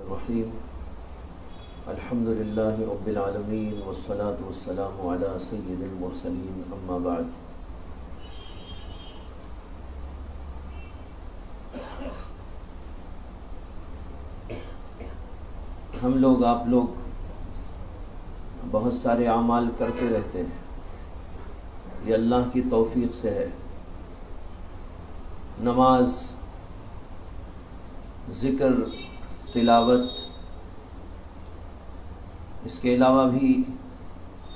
الرحیم الحمد للہ رب العالمین والصلاة والسلام علی سید المرسلین اما بعد۔ ہم لوگ آپ لوگ بہت سارے اعمال کرتے رہتے ہیں، یہ اللہ کی توفیق سے ہے۔ نماز، ذکر، تلاوت، اس کے علاوہ بھی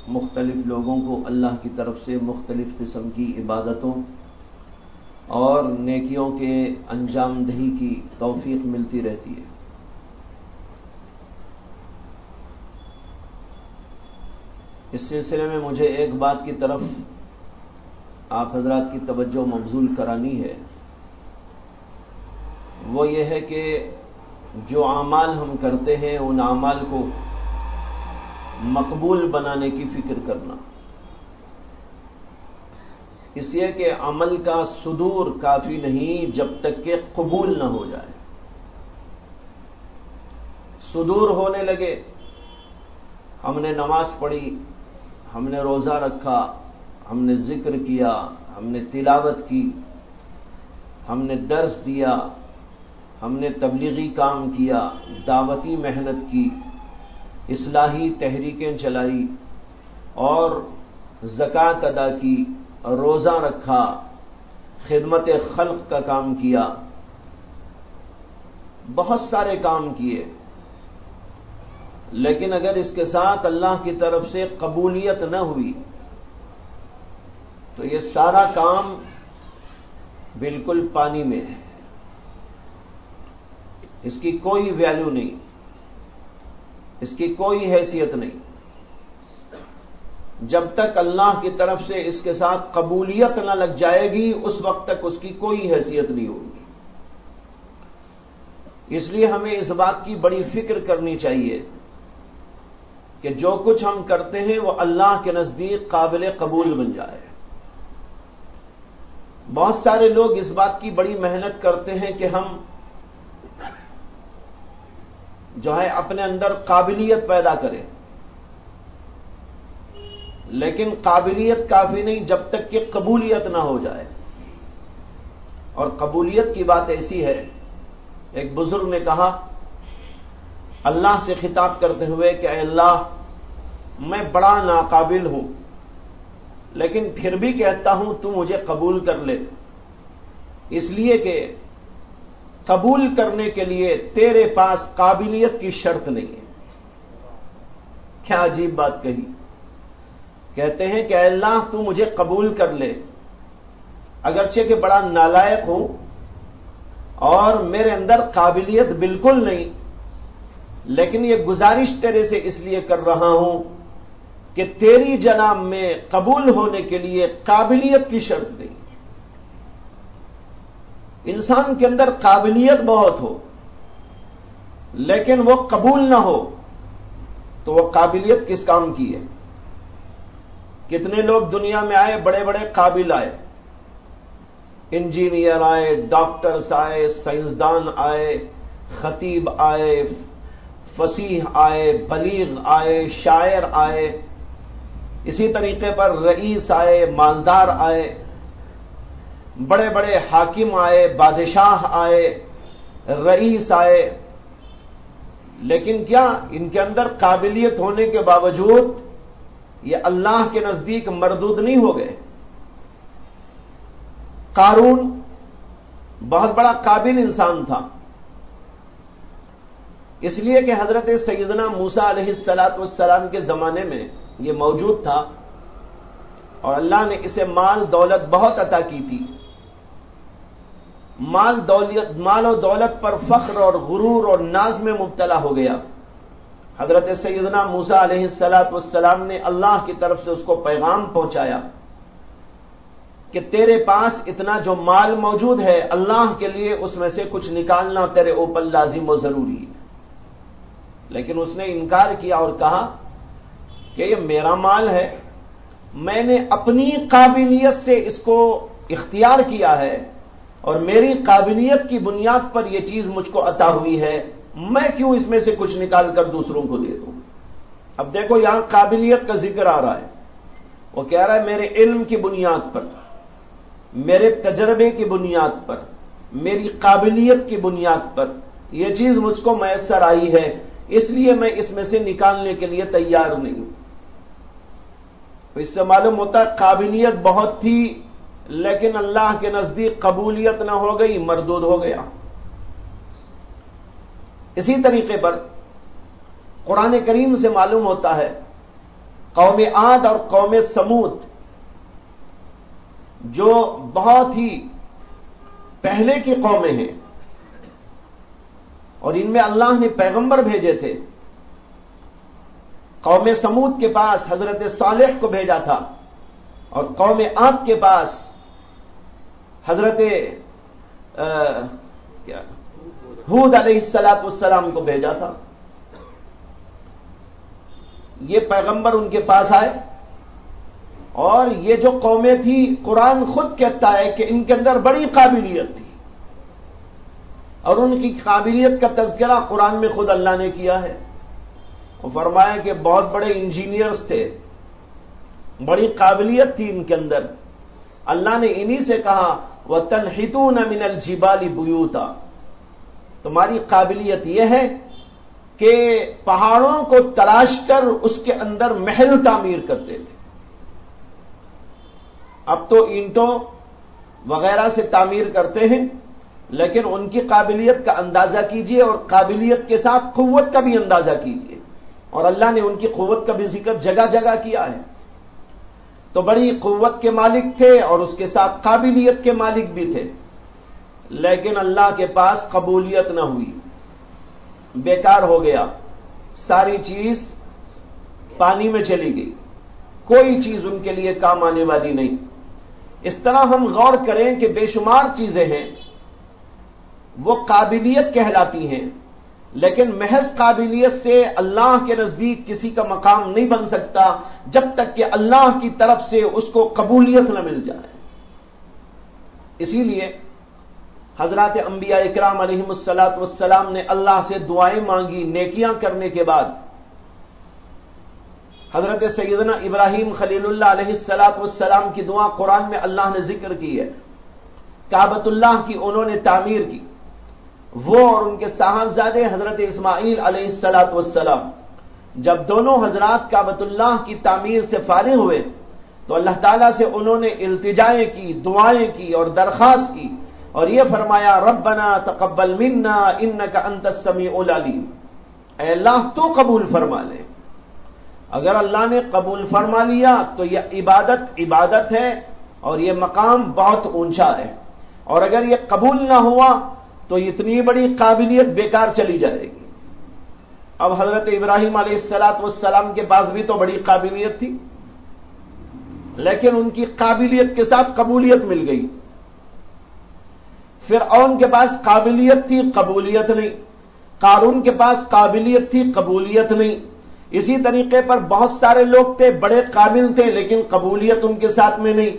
مختلف لوگوں کو اللہ کی طرف سے مختلف قسم کی عبادتوں اور نیکیوں کے انجام دہی کی توفیق ملتی رہتی ہے۔ اس سلسلے میں مجھے ایک بات کی طرف آپ حضرات کی توجہ مبذول کرانی ہے، وہ یہ ہے کہ جو اعمال ہم کرتے ہیں ان اعمال کو مقبول بنانے کی فکر کرنا، اس لیے کہ عمل کا صدور کافی نہیں جب تک کہ قبول نہ ہو جائے۔ صدور ہونے لگے، ہم نے نماز پڑھی، ہم نے روزہ رکھا، ہم نے ذکر کیا، ہم نے تلاوت کی، ہم نے درس دیا، ہم نے تبلیغی کام کیا، دعوتی محنت کی، اصلاحی تحریکیں چلائی اور زکوٰۃ ادا کی، روزہ رکھا، خدمت خلق کا کام کیا، بہت سارے کام کیے، لیکن اگر اس کے ساتھ اللہ کی طرف سے قبولیت نہ ہوئی تو یہ سارا کام بالکل پانی میں ہے، اس کی کوئی ویلیو نہیں، اس کی کوئی حیثیت نہیں۔ جب تک اللہ کی طرف سے اس کے ساتھ قبولیت نہ لگ جائے گی اس وقت تک اس کی کوئی حیثیت نہیں ہوگی۔ اس لیے ہمیں اس بات کی بڑی فکر کرنی چاہیے کہ جو کچھ ہم کرتے ہیں وہ اللہ کے نزدیک قابل قبول بن جائے۔ بہت سارے لوگ اس بات کی بڑی محنت کرتے ہیں کہ ہم جو ہے اپنے اندر قابلیت پیدا کریں، لیکن قابلیت کافی نہیں جب تک کہ قبولیت نہ ہو جائے۔ اور قبولیت کی بات ایسی ہے، ایک بزرگ نے کہا اللہ سے خطاب کرتے ہوئے کہ اے اللہ، میں بڑا ناقابل ہوں لیکن پھر بھی کہتا ہوں تو مجھے قبول کر لے، اس لیے کہ قبول کرنے کے لیے تیرے پاس قابلیت کی شرط نہیں ہے۔ کیا عجیب بات کہی، کہتے ہیں کہ اے اللہ تو مجھے قبول کر لے، اگرچہ کہ بڑا نالائق ہوں اور میرے اندر قابلیت بالکل نہیں، لیکن یہ گزارش تیرے سے اس لیے کر رہا ہوں کہ تیری جناب میں قبول ہونے کے لیے قابلیت کی شرط نہیں۔ انسان کے اندر قابلیت بہت ہو لیکن وہ قبول نہ ہو تو وہ قابلیت کس کام کی ہے؟ کتنے لوگ دنیا میں آئے، بڑے بڑے قابل آئے، انجینئر آئے، ڈاکٹرز آئے، سائنسدان آئے، خطیب آئے، فصیح آئے، بلیغ آئے، شاعر آئے، اسی طریقے پر رئیس آئے، مالدار آئے، بڑے بڑے حاکم آئے، بادشاہ آئے، رئیس آئے، لیکن کیا ان کے اندر قابلیت ہونے کے باوجود یہ اللہ کے نزدیک مردود نہیں ہو گئے؟ قارون بہت بڑا قابل انسان تھا، اس لیے کہ حضرت سیدنا موسیٰ علیہ السلام کے زمانے میں یہ موجود تھا اور اللہ نے اسے مال دولت بہت عطا کی تھی۔ مال و دولت پر فخر اور غرور اور ناز میں مبتلا ہو گیا۔ حضرت سیدنا موسیٰ علیہ السلام نے اللہ کی طرف سے اس کو پیغام پہنچایا کہ تیرے پاس اتنا جو مال موجود ہے اللہ کے لیے اس میں سے کچھ نکالنا تیرے اوپر لازم و ضروری ہے، لیکن اس نے انکار کیا اور کہا کہ یہ میرا مال ہے، میں نے اپنی قابلیت سے اس کو اختیار کیا ہے اور میری قابلیت کی بنیاد پر یہ چیز مجھ کو عطا ہوئی ہے، میں کیوں اس میں سے کچھ نکال کر دوسروں کو دے دوں؟ اب دیکھو یہاں قابلیت کا ذکر آ رہا ہے، وہ کہہ رہا ہے میرے علم کی بنیاد پر، میرے تجربے کی بنیاد پر، میری قابلیت کی بنیاد پر یہ چیز مجھ کو میسر آئی ہے، اس لیے میں اس میں سے نکالنے کے لیے تیار نہیں ہوں۔ اس سے معلوم ہوتا ہے قابلیت بہت تھی لیکن اللہ کے نزدیک قبولیت نہ ہو گئی، مردود ہو گیا۔ اسی طریقے پر قرآن کریم سے معلوم ہوتا ہے قوم عاد اور قوم سمود جو بہت ہی پہلے کی قومیں ہیں اور ان میں اللہ نے پیغمبر بھیجے تھے۔ قوم سمود کے پاس حضرت صالح کو بھیجا تھا اور قوم عاد کے پاس حضرت ہود علیہ السلام کو بھیجا تھا۔ یہ پیغمبر ان کے پاس آئے اور یہ جو قومیں تھی قرآن خود کہتا ہے کہ ان کے اندر بڑی قابلیت تھی اور ان کی قابلیت کا تذکرہ قرآن میں خود اللہ نے کیا ہے۔ وہ فرمایا کہ بہت بڑے انجینئرز تھے، بڑی قابلیت تھی ان کے اندر۔ اللہ نے انہی سے کہا وَتَنْحِتُونَ مِنَ الْجِبَالِ بُيُوتًا، تمہاری قابلیت یہ ہے کہ پہاڑوں کو تلاش کر اس کے اندر محل تعمیر کرتے تھے۔ اب تو اینٹوں وغیرہ سے تعمیر کرتے ہیں، لیکن ان کی قابلیت کا اندازہ کیجئے اور قابلیت کے ساتھ قوت کا بھی اندازہ کیجئے، اور اللہ نے ان کی قوت کا بھی ذکر جگہ جگہ کیا ہے۔ تو بڑی قوت کے مالک تھے اور اس کے ساتھ قابلیت کے مالک بھی تھے، لیکن اللہ کے پاس قبولیت نہ ہوئی، بیکار ہو گیا، ساری چیز پانی میں چلی گئی، کوئی چیز ان کے لیے کام آنے والی نہیں۔ اس طرح ہم غور کریں کہ بے شمار چیزیں ہیں وہ قابلیت کہلاتی ہیں، لیکن محض قابلیت سے اللہ کے نزدیک کسی کا مقام نہیں بن سکتا جب تک کہ اللہ کی طرف سے اس کو قبولیت نہ مل جائے۔ اسی لیے حضرات انبیاء اکرام علیہم السلام نے اللہ سے دعائیں مانگی نیکیاں کرنے کے بعد۔ حضرت سیدنا ابراہیم خلیل اللہ علیہ السلام کی دعا قرآن میں اللہ نے ذکر کی ہے۔ کعبۃ اللہ کی انہوں نے تعمیر کی، وہ اور ان کے صاحبزادے حضرت اسماعیل علیہ السلام۔ جب دونوں حضرات کعبۃ اللہ کی تعمیر سے فارغ ہوئے تو اللہ تعالیٰ سے انہوں نے التجائیں کی، دعائیں کی اور درخواست کی، اور یہ فرمایا ربنا تقبل منا انک انت السمیع العلیم، اے اللہ تو قبول فرما لے۔ اگر اللہ نے قبول فرما لیا تو یہ عبادت ہے اور یہ مقام بہت اونچا ہے، اور اگر یہ قبول نہ ہوا تو اتنی بڑی قابلیت بیکار چلی جائے گی۔ اب حضرت ابراہیم علیہ السلام کے پاس بھی تو بڑی قابلیت تھی، لیکن ان کی قابلیت کے ساتھ قبولیت مل گئی۔ فرعون کے پاس قابلیت تھی، قبولیت نہیں۔ قارون کے پاس قابلیت تھی، قبولیت نہیں۔ اسی طریقے پر بہت سارے لوگ تھے، بڑے قابل تھے، لیکن قبولیت ان کے ساتھ میں نہیں۔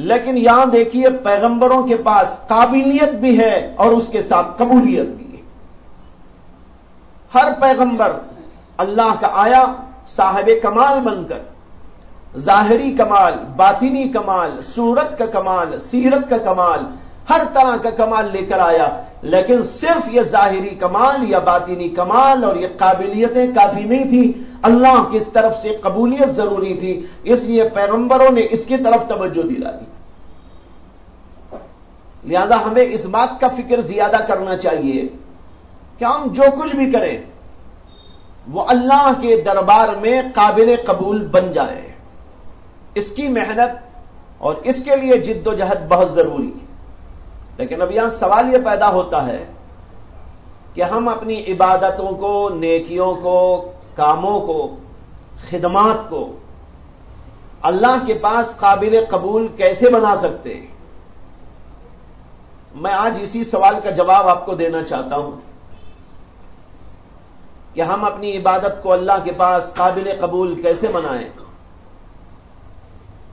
لیکن یہاں دیکھیے پیغمبروں کے پاس قابلیت بھی ہے اور اس کے ساتھ قبولیت بھی ہے۔ ہر پیغمبر اللہ کا آیا صاحب کمال بن کر، ظاہری کمال، باطنی کمال، صورت کا کمال، سیرت کا کمال، ہر طرح کا کمال لے کر آیا، لیکن صرف یہ ظاہری کمال یا باطنی کمال اور یہ قابلیتیں کافی نہیں تھی، اللہ کی طرف سے قبولیت ضروری تھی، اس لیے پیغمبروں نے اس کی طرف توجہ دلائی۔ لہذا ہمیں اس بات کا فکر زیادہ کرنا چاہیے کہ ہم جو کچھ بھی کریں وہ اللہ کے دربار میں قابل قبول بن جائے۔ اس کی محنت اور اس کے لیے جد و جہد بہت ضروری ہے۔ لیکن اب یہاں سوال یہ پیدا ہوتا ہے کہ ہم اپنی عبادتوں کو، نیکیوں کو، کاموں کو، خدمات کو اللہ کے پاس قابل قبول کیسے بنا سکتے ہیں؟ میں آج اسی سوال کا جواب آپ کو دینا چاہتا ہوں کہ ہم اپنی عبادت کو اللہ کے پاس قابل قبول کیسے بنائیں،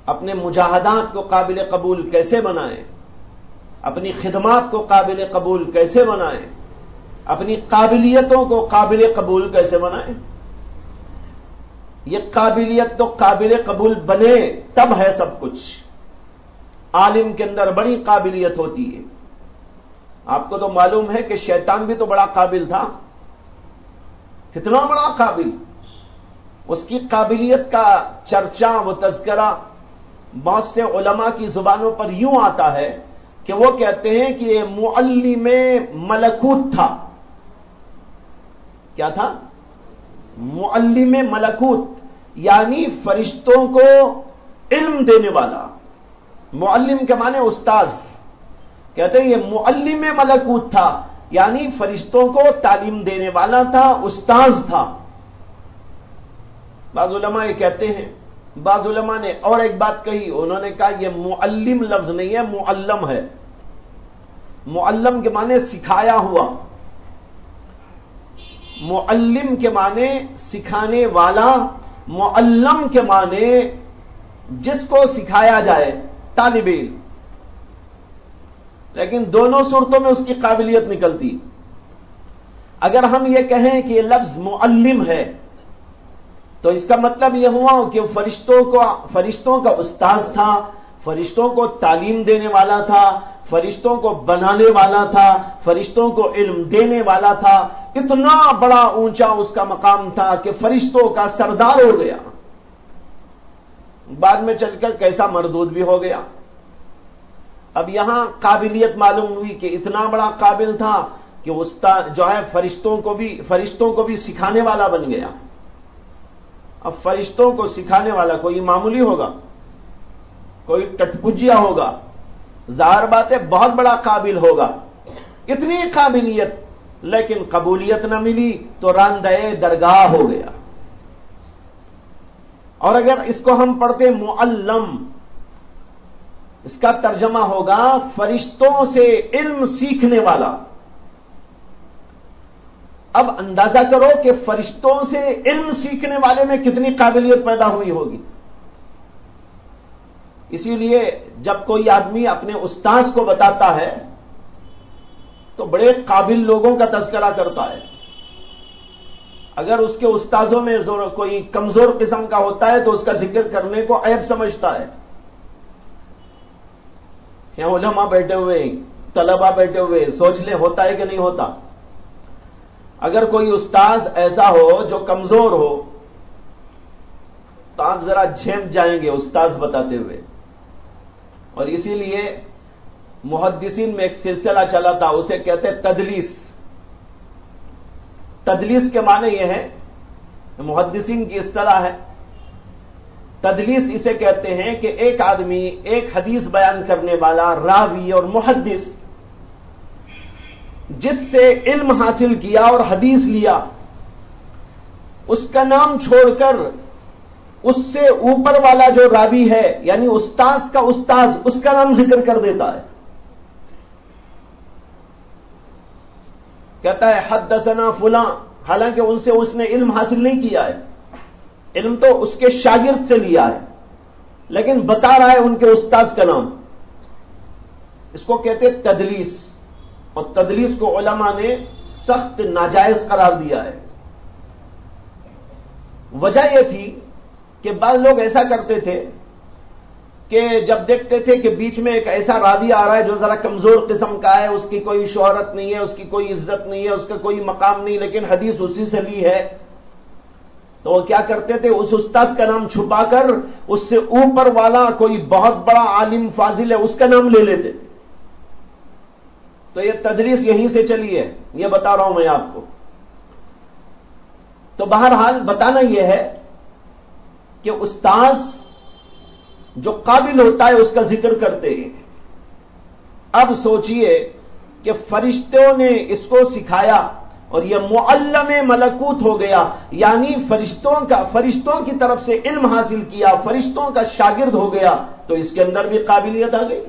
اپنے مجاہدات کو قابل قبول کیسے بنائیں، اپنی خدمات کو قابل قبول کیسے بنائیں، اپنی قابلیتوں کو قابل قبول کیسے بنائیں؟ یہ قابلیت تو قابل قبول بنے تب ہے سب کچھ۔ عالم کے اندر بڑی قابلیت ہوتی ہے۔ آپ کو تو معلوم ہے کہ شیطان بھی تو بڑا قابل تھا، کتنا بڑا قابل۔ اس کی قابلیت کا چرچا، وہ تذکرہ بہت سے علماء کی زبانوں پر یوں آتا ہے کہ وہ کہتے ہیں کہ یہ معلم ملکوت تھا۔ کیا تھا؟ معلم ملکوت، یعنی فرشتوں کو علم دینے والا۔ معلم کے معنی استاذ، کہتے ہیں یہ معلم ملکوت تھا، یعنی فرشتوں کو تعلیم دینے والا تھا، استاذ تھا۔ بعض علماء یہ کہتے ہیں، بعض علماء نے اور ایک بات کہی، انہوں نے کہا یہ معلم لفظ نہیں ہے، معلم ہے۔ معلم کے معنی سکھایا ہوا، معلم کے معنی سکھانے والا، معلم کے معنی جس کو سکھایا جائے، طالب علم۔ لیکن دونوں صورتوں میں اس کی قابلیت نکلتی۔ اگر ہم یہ کہیں کہ یہ لفظ معلم ہے تو اس کا مطلب یہ ہوا کہ فرشتوں کا استاذ تھا، فرشتوں کو تعلیم دینے والا تھا، فرشتوں کو بنانے والا تھا، فرشتوں کو علم دینے والا تھا۔ اتنا بڑا اونچا اس کا مقام تھا کہ فرشتوں کا سردار ہو گیا، بعد میں چل کر کیسا مردود بھی ہو گیا۔ اب یہاں قابلیت معلوم ہوئی کہ اتنا بڑا قابل تھا کہ استاد جو ہے فرشتوں کو بھی سکھانے والا بن گیا۔ اب فرشتوں کو سکھانے والا کوئی معمولی ہوگا؟ کوئی ٹٹپجیا ہوگا؟ ظاہر بات ہے بہت بڑا قابل ہوگا۔ اتنی قابلیت لیکن قبولیت نہ ملی تو راندہ درگاہ ہو گیا۔ اور اگر اس کو ہم پڑھتے معلم، اس کا ترجمہ ہوگا فرشتوں سے علم سیکھنے والا۔ اب اندازہ کرو کہ فرشتوں سے علم سیکھنے والے میں کتنی قابلیت پیدا ہوئی ہوگی۔ اسی لیے جب کوئی آدمی اپنے استاذ کو بتاتا ہے تو بڑے قابل لوگوں کا تذکرہ کرتا ہے۔ اگر اس کے استاذوں میں کوئی کمزور قسم کا ہوتا ہے تو اس کا ذکر کرنے کو عیب سمجھتا ہے۔ یہاں علماء بیٹھے ہوئے، طلباء بیٹھے ہوئے، سوچ لیں ہوتا ہے کہ نہیں ہوتا۔ اگر کوئی استاذ ایسا ہو جو کمزور ہو تو آپ ذرا جھینپ جائیں گے استاذ بتاتے ہوئے۔ اور اسی لیے محدثین میں ایک سلسلہ چلا تھا، اسے کہتے تدلیس۔ تدلیس کے معنی یہ ہے، محدثین کی اصطلاح ہے، تدلیس اسے کہتے ہیں کہ ایک آدمی ایک حدیث بیان کرنے والا راوی اور محدث جس سے علم حاصل کیا اور حدیث لیا، اس کا نام چھوڑ کر اس سے اوپر والا جو راوی ہے یعنی استاذ کا استاذ، اس کا نام ذکر کر دیتا ہے۔ کہتا ہے حدثنا فلاں، حالانکہ ان سے اس نے علم حاصل نہیں کیا ہے، علم تو اس کے شاگرد سے لیا ہے، لیکن بتا رہا ہے ان کے استاذ کا نام۔ اس کو کہتے تدلیس، اور تدلیس کو علماء نے سخت ناجائز قرار دیا ہے۔ وجہ یہ تھی کہ بعض لوگ ایسا کرتے تھے کہ جب دیکھتے تھے کہ بیچ میں ایک ایسا راوی آ رہا ہے جو ذرا کمزور قسم کا ہے، اس کی کوئی شہرت نہیں ہے، اس کی کوئی عزت نہیں ہے، اس کا کوئی مقام نہیں، لیکن حدیث اسی سے لی ہے، تو وہ کیا کرتے تھے، اس استاد کا نام چھپا کر اس سے اوپر والا کوئی بہت بڑا عالم فاضل ہے اس کا نام لے لیتے تھے۔ تو یہ تدریس یہیں سے چلی ہے، یہ بتا رہا ہوں میں آپ کو۔ تو بہرحال بتانا یہ ہے کہ استاذ جو قابل ہوتا ہے اس کا ذکر کرتے ہیں۔ اب سوچئے کہ فرشتوں نے اس کو سکھایا اور یہ معلم ملکوت ہو گیا، یعنی فرشتوں کی طرف سے علم حاصل کیا، فرشتوں کا شاگرد ہو گیا، تو اس کے اندر بھی قابلیت آ گئی۔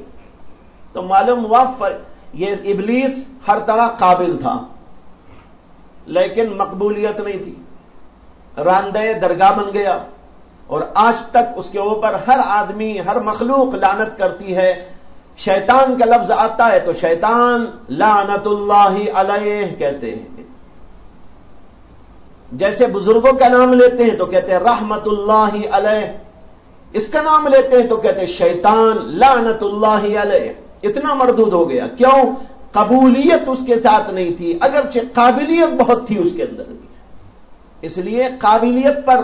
تو معلوم ہوا یہ ابلیس ہر طرح قابل تھا لیکن مقبولیت نہیں تھی، راندہ درگاہ بن گیا، اور آج تک اس کے اوپر ہر آدمی، ہر مخلوق لعنت کرتی ہے۔ شیطان کا لفظ آتا ہے تو شیطان لعنت اللہ علیہ کہتے ہیں۔ جیسے بزرگوں کا نام لیتے ہیں تو کہتے ہیں رحمت اللہ علیہ، اس کا نام لیتے ہیں تو کہتے ہیں شیطان لعنت اللہ علیہ، اتنا مردود ہو گیا۔ کیوں؟ قبولیت اس کے ساتھ نہیں تھی، اگرچہ قابلیت بہت تھی اس کے اندر بھی۔ اس لیے قابلیت پر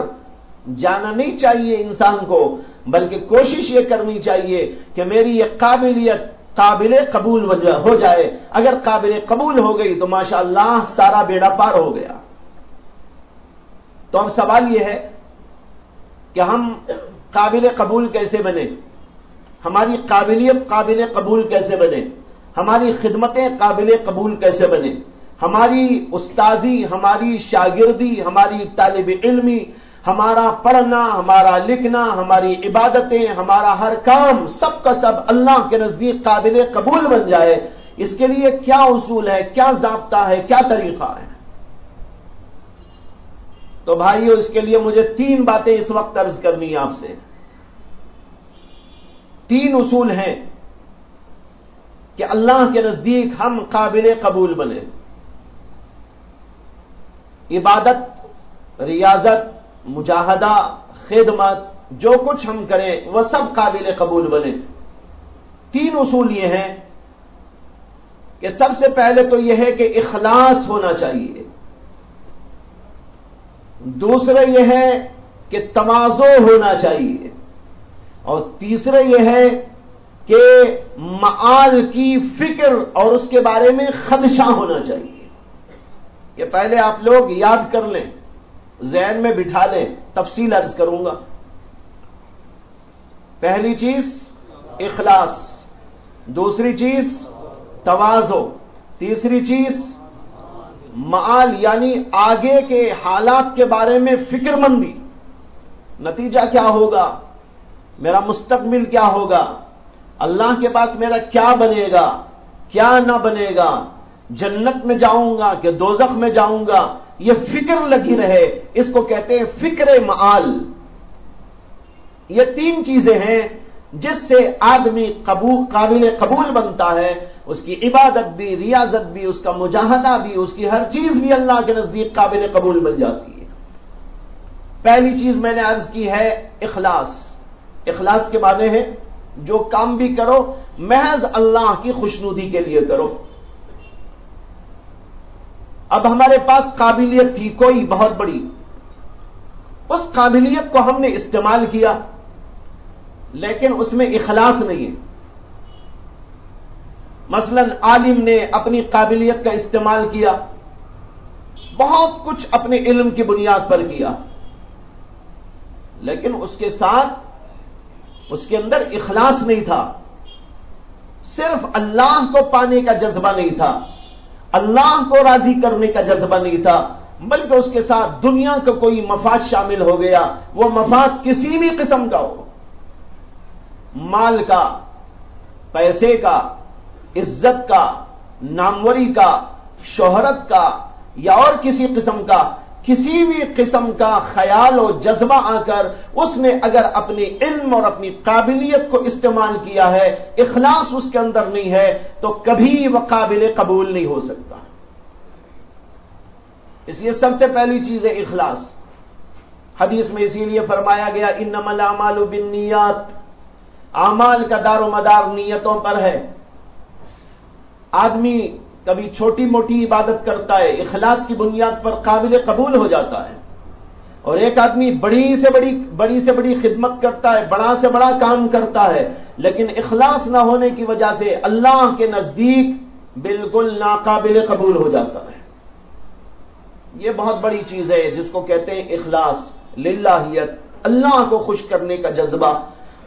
جانا نہیں چاہیے انسان کو، بلکہ کوشش یہ کرنی چاہیے کہ میری یہ قابلیت قابل قبول ہو جائے۔ اگر قابل قبول ہو گئی تو ماشاءاللہ سارا بیڑا پار ہو گیا۔ تو اب سوال یہ ہے کہ ہم قابل قبول کیسے بنے، ہماری قابلیت قابل قبول کیسے بنے، ہماری خدمتیں قابل قبول کیسے بنے، ہماری استاذی، ہماری شاگردی، ہماری طالب علمی، ہمارا پڑھنا، ہمارا لکھنا، ہماری عبادتیں، ہمارا ہر کام سب کا سب اللہ کے نزدیک قابل قبول بن جائے، اس کے لیے کیا اصول ہے، کیا ضابطہ ہے، کیا طریقہ ہے؟ تو بھائیو، اس کے لیے مجھے 3 باتیں اس وقت عرض کرنی ہے آپ سے۔ 3 اصول ہیں کہ اللہ کے نزدیک ہم قابل قبول بنے۔ عبادت، ریاضت، مجاہدہ، خدمت، جو کچھ ہم کریں وہ سب قابل قبول بنے۔ 3 اصول یہ ہیں کہ سب سے پہلے تو یہ ہے کہ اخلاص ہونا چاہیے، دوسرا یہ ہے کہ تواضع ہونا چاہیے، اور تیسرا یہ ہے کہ معال کی فکر اور اس کے بارے میں خدشہ ہونا چاہیے۔ یہ پہلے آپ لوگ یاد کر لیں، ذہن میں بٹھا لیں، تفصیل عرض کروں گا۔ پہلی چیز اخلاص، دوسری چیز تواضع، تیسری چیز معال یعنی آگے کے حالات کے بارے میں فکر مندی، نتیجہ کیا ہوگا، میرا مستقبل کیا ہوگا، اللہ کے پاس میرا کیا بنے گا، کیا نہ بنے گا، جنت میں جاؤں گا کہ دوزخ میں جاؤں گا، یہ فکر لگی رہے، اس کو کہتے ہیں فکر معال۔ یہ 3 چیزیں ہیں جس سے آدمی قابل قبول بنتا ہے، اس کی عبادت بھی، ریاضت بھی، اس کا مجاہدہ بھی، اس کی ہر چیز بھی اللہ کے نزدیک قابل قبول بن جاتی ہے۔ پہلی چیز میں نے عرض کی ہے اخلاص۔ اخلاص کے معنی ہے جو کام بھی کرو محض اللہ کی خوشنودی کے لیے کرو۔ اب ہمارے پاس قابلیت تھی کوئی بہت بڑی، اس قابلیت کو ہم نے استعمال کیا لیکن اس میں اخلاص نہیں ہے۔ مثلا عالم نے اپنی قابلیت کا استعمال کیا، بہت کچھ اپنے علم کی بنیاد پر کیا، لیکن اس کے ساتھ اس کے اندر اخلاص نہیں تھا، صرف اللہ کو پانے کا جذبہ نہیں تھا، اللہ کو راضی کرنے کا جذبہ نہیں تھا، بلکہ اس کے ساتھ دنیا کا کوئی مفاد شامل ہو گیا، وہ مفاد کسی بھی قسم کا ہو، مال کا، پیسے کا، عزت کا، ناموری کا، شہرت کا، یا اور کسی قسم کا، کسی بھی قسم کا خیال و جذبہ آ کر اس نے اگر اپنی علم اور اپنی قابلیت کو استعمال کیا ہے، اخلاص اس کے اندر نہیں ہے، تو کبھی وہ قابل قبول نہیں ہو سکتا۔ اس لیے سب سے پہلی چیز ہے اخلاص۔ حدیث میں اسی لیے فرمایا گیا انما الاعمال بالنیات، اعمال کا دار و مدار نیتوں پر ہے۔ آدمی کبھی چھوٹی موٹی عبادت کرتا ہے، اخلاص کی بنیاد پر قابل قبول ہو جاتا ہے، اور ایک آدمی بڑی سے بڑی خدمت کرتا ہے، بڑا سے بڑا کام کرتا ہے، لیکن اخلاص نہ ہونے کی وجہ سے اللہ کے نزدیک بالکل ناقابل قبول ہو جاتا ہے۔ یہ بہت بڑی چیز ہے جس کو کہتے ہیں اخلاص، للہیت، اللہ کو خوش کرنے کا جذبہ۔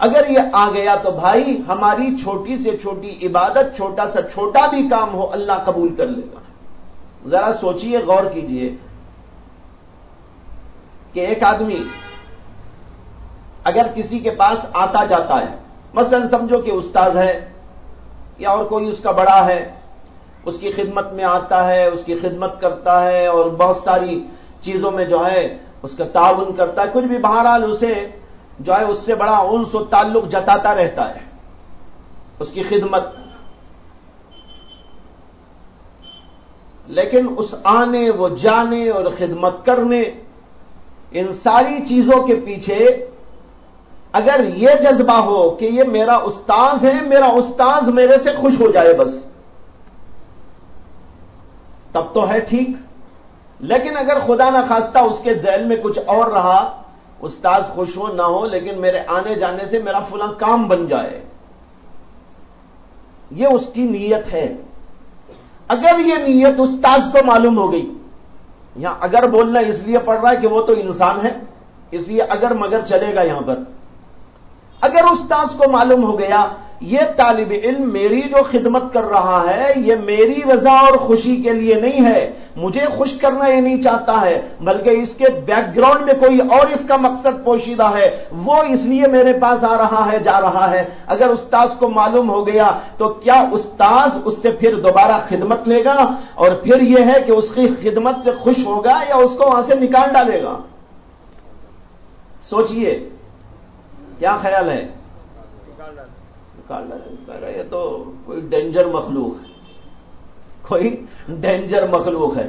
اگر یہ آ گیا تو بھائی ہماری چھوٹی سے چھوٹی عبادت، چھوٹا سا چھوٹا بھی کام ہو، اللہ قبول کر لے گا۔ ذرا سوچئے، غور کیجئے کہ ایک آدمی اگر کسی کے پاس آتا جاتا ہے، مثلا سمجھو کہ استاذ ہے یا اور کوئی اس کا بڑا ہے، اس کی خدمت میں آتا ہے، اس کی خدمت کرتا ہے اور بہت ساری چیزوں میں جو ہے اس کا تعاون کرتا ہے، کچھ بھی بہرحال اسے جو ہے اس سے بڑا انس و تعلق جتاتا رہتا ہے، اس کی خدمت۔ لیکن اس آنے وہ جانے اور خدمت کرنے ان ساری چیزوں کے پیچھے اگر یہ جذبہ ہو کہ یہ میرا استاذ ہے، میرا استاذ میرے سے خوش ہو جائے بس، تب تو ہے ٹھیک. لیکن اگر خدا نہ خواستہ اس کے ذہن میں کچھ اور رہا، استاذ خوش ہو نہ ہو لیکن میرے آنے جانے سے میرا فلاں کام بن جائے، یہ اس کی نیت ہے. اگر یہ نیت استاذ کو معلوم ہو گئی، یہاں اگر بولنا اس لیے پڑ رہا ہے کہ وہ تو انسان ہے، اس لیے اگر مگر چلے گا یہاں پر. اگر استاذ کو معلوم ہو گیا یہ طالب علم میری جو خدمت کر رہا ہے یہ میری رضا اور خوشی کے لیے نہیں ہے، مجھے خوش کرنا یہ نہیں چاہتا ہے، بلکہ اس کے بیک گراؤنڈ میں کوئی اور اس کا مقصد پوشیدہ ہے، وہ اس لیے میرے پاس آ رہا ہے جا رہا ہے. اگر استاذ کو معلوم ہو گیا تو کیا استاذ اس سے پھر دوبارہ خدمت لے گا؟ اور پھر یہ ہے کہ اس کی خدمت سے خوش ہوگا یا اس کو وہاں سے نکال ڈالے گا؟ سوچئے کیا خیال ہے؟ یہ تو کوئی ڈینجر مخلوق ہے، کوئی ڈینجر مخلوق ہے.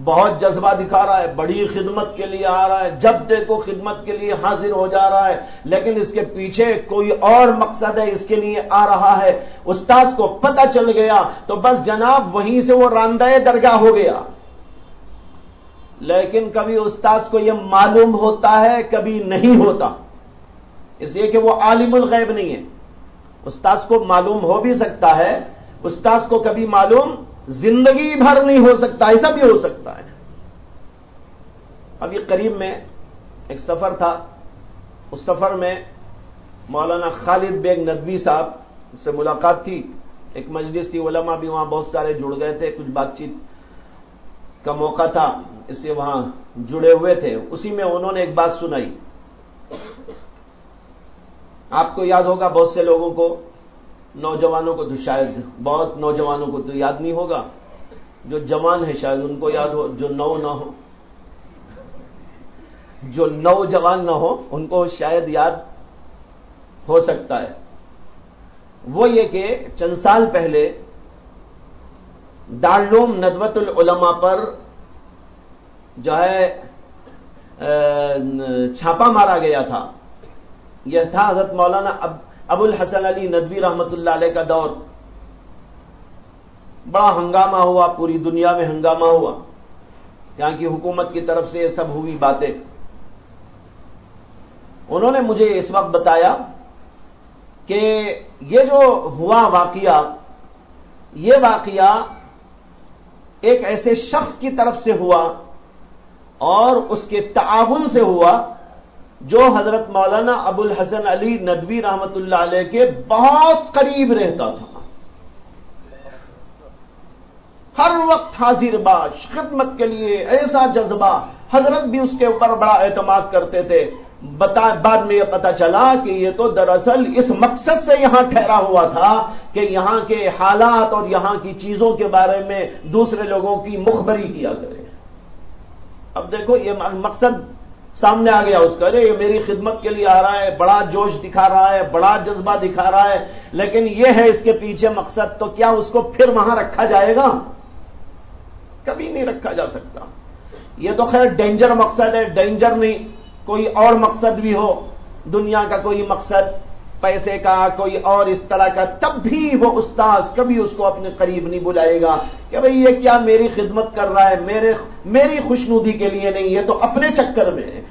بہت جذبہ دکھا رہا ہے، بڑی خدمت کے لیے آ رہا ہے، جب دیکھو خدمت کے لیے حاضر ہو جا رہا ہے، لیکن اس کے پیچھے کوئی اور مقصد ہے، اس کے لیے آ رہا ہے. استاذ کو پتہ چل گیا تو بس جناب وہیں سے وہ راندہ درگاہ ہو گیا. لیکن کبھی استاذ کو یہ معلوم ہوتا ہے، کبھی نہیں ہوتا، اس لیے کہ وہ عالم الغیب نہیں ہے. استاذ کو معلوم ہو بھی سکتا ہے، استاذ کو کبھی معلوم زندگی بھر نہیں ہو سکتا، ایسا بھی ہو سکتا ہے. ابھی قریب میں ایک سفر تھا، اس سفر میں مولانا خالد بیگ ندوی صاحب سے ملاقات تھی، ایک مجلس تھی، علماء بھی وہاں بہت سارے جڑ گئے تھے، کچھ بات چیت کا موقع تھا اس سے وہاں جڑے ہوئے تھے. اسی میں انہوں نے ایک بات سنائی. آپ کو یاد ہوگا، بہت سے لوگوں کو، نوجوانوں کو تو شاید، بہت نوجوانوں کو تو یاد نہیں ہوگا، جو جوان ہے شاید ان کو یاد ہو، جو نو نہ ہو، جو نوجوان نہ ہو ان کو شاید یاد ہو سکتا ہے. وہ یہ کہ چند سال پہلے دارالعلوم ندوۃ العلماء پر جو ہے چھاپا مارا گیا تھا. یہ تھا حضرت مولانا ابو الحسن علی ندوی رحمت اللہ علیہ کا دور. بڑا ہنگامہ ہوا، پوری دنیا میں ہنگامہ ہوا، یہاں کی حکومت کی طرف سے یہ سب ہوئی باتیں. انہوں نے مجھے اس وقت بتایا کہ یہ جو ہوا واقعہ، یہ واقعہ ایک ایسے شخص کی طرف سے ہوا اور اس کے تعاون سے ہوا جو حضرت مولانا ابو الحسن علی ندوی رحمت اللہ علیہ کے بہت قریب رہتا تھا، ہر وقت حاضر باش، خدمت کے لیے ایسا جذبہ. حضرت بھی اس کے اوپر بڑا اعتماد کرتے تھے. بعد میں یہ پتا چلا کہ یہ تو دراصل اس مقصد سے یہاں ٹھہرا ہوا تھا کہ یہاں کے حالات اور یہاں کی چیزوں کے بارے میں دوسرے لوگوں کی مخبری کیا کرے. اب دیکھو یہ مقصد سامنے آ گیا اس کا، یہ میری خدمت کے لیے آ رہا ہے، بڑا جوش دکھا رہا ہے، بڑا جذبہ دکھا رہا ہے، لیکن یہ ہے اس کے پیچھے مقصد. تو کیا اس کو پھر وہاں رکھا جائے گا؟ کبھی نہیں رکھا جا سکتا. یہ تو خیر ڈینجر مقصد ہے، ڈینجر نہیں، کوئی اور مقصد بھی ہو، دنیا کا کوئی مقصد، پیسے کا، کوئی اور اس طرح کا، تب بھی وہ استاذ کبھی اس کو اپنے قریب نہیں بلائے گا کہ بھئی یہ کیا میری خدمت کر رہا ہے، میری خوشنودی کے لیے نہیں، یہ تو اپنے چکر میں ہے.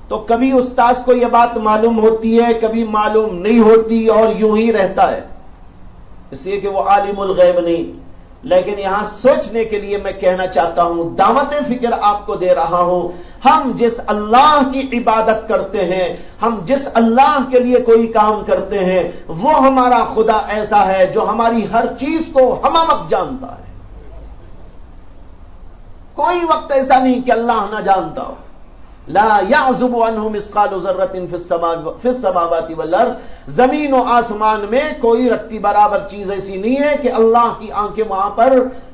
تو کبھی استاذ کو یہ بات معلوم ہوتی ہے، کبھی معلوم نہیں ہوتی، اور یوں ہی رہتا ہے، اس لیے کہ وہ عالم الغیب نہیں. لیکن یہاں سوچنے کے لیے میں کہنا چاہتا ہوں، دعوت فکر آپ کو دے رہا ہوں، ہم جس اللہ کی عبادت کرتے ہیں، ہم جس اللہ کے لیے کوئی کام کرتے ہیں، وہ ہمارا خدا ایسا ہے جو ہماری ہر چیز کو ہمامت جانتا ہے. کوئی وقت ایسا نہیں کہ اللہ نہ جانتا ہو. لا يعزب عنه مثقال ذرة في السماوات والارض، زمین و آسمان میں کوئی رتی برابر چیز ایسی نہیں ہے کہ اللہ کی آنکھیں وہاں پر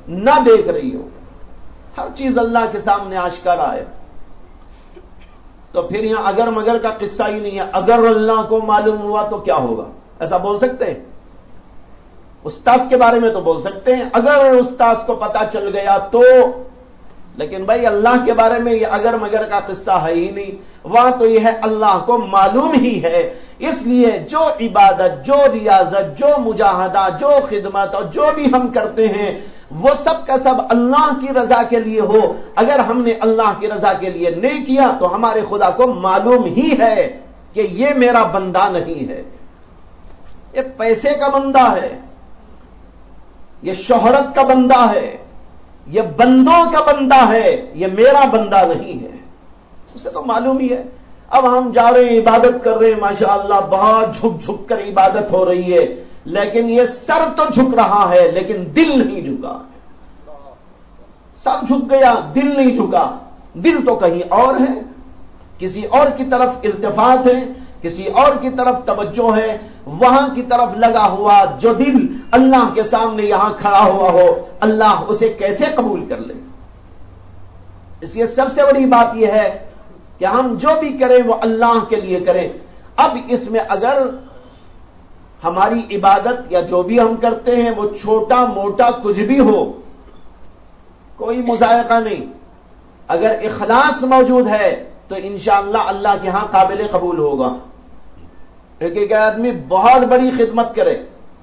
نہ دیکھ رہی ہو. ہر چیز اللہ کے سامنے آشکارا ہے. تو پھر یہاں اگر مگر کا قصہ ہی نہیں ہے. اگر اللہ کو معلوم ہوا تو کیا ہوگا؟ ایسا بول سکتے ہیں؟ استاذ کے بارے میں تو بول سکتے ہیں اگر استاذ کو پتا چل گیا تو، لیکن بھائی اللہ کے بارے میں یہ اگر مگر کا قصہ ہے ہی نہیں، وہاں تو یہ ہے اللہ کو معلوم ہی ہے۔ اس لیے جو عبادت، جو ریاضت، جو مجاہدہ، جو خدمت اور جو بھی ہم کرتے ہیں وہ سب کا سب اللہ کی رضا کے لیے ہو۔ اگر ہم نے اللہ کی رضا کے لیے نہیں کیا تو ہمارے خدا کو معلوم ہی ہے کہ یہ میرا بندہ نہیں ہے، یہ پیسے کا بندہ ہے، یہ شہرت کا بندہ ہے، یہ بندوں کا بندہ ہے، یہ میرا بندہ نہیں ہے، اسے تو معلوم ہی ہے۔ اب ہم جا رہے ہیں عبادت کر رہے ہیں، ماشاءاللہ بہت جھک جھک کر عبادت ہو رہی ہے، لیکن یہ سر تو جھک رہا ہے لیکن دل نہیں جھکا، سر جھک گیا دل نہیں جھکا، دل تو کہیں اور ہے، کسی اور کی طرف التفات ہے، کسی اور کی طرف توجہ ہے، وہاں کی طرف لگا ہوا جو دل اللہ کے سامنے یہاں کھڑا ہوا ہو، اللہ اسے کیسے قبول کر لے؟ اس لیے سب سے بڑی بات یہ ہے کہ ہم جو بھی کریں وہ اللہ کے لیے کریں۔ اب اس میں اگر ہماری عبادت یا جو بھی ہم کرتے ہیں وہ چھوٹا موٹا کچھ بھی ہو، کوئی مذائقہ نہیں، اگر اخلاص موجود ہے تو انشاءاللہ اللہ کے ہاں قابل قبول ہوگا۔ ایک آدمی بہت بڑی خدمت کرے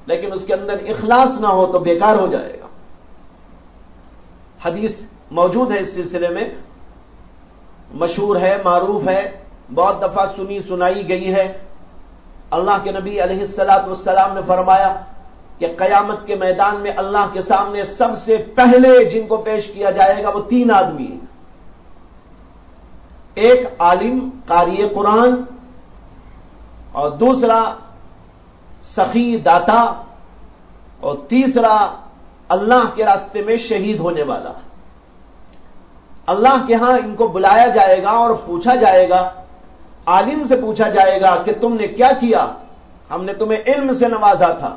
لیکن اس کے اندر اخلاص نہ ہو تو بیکار ہو جائے گا۔ حدیث موجود ہے اس سلسلے میں، مشہور ہے، معروف ہے، بہت دفعہ سنی سنائی گئی ہے۔ اللہ کے نبی علیہ الصلوۃ والسلام نے فرمایا کہ قیامت کے میدان میں اللہ کے سامنے سب سے پہلے جن کو پیش کیا جائے گا وہ 3 آدمی ہیں، ایک عالم قاری قرآن، اور دوسرا سخی داتا، اور تیسرا اللہ کے راستے میں شہید ہونے والا۔ اللہ کے ہاں ان کو بلایا جائے گا اور پوچھا جائے گا، عالم سے پوچھا جائے گا کہ تم نے کیا کیا، ہم نے تمہیں علم سے نوازا تھا۔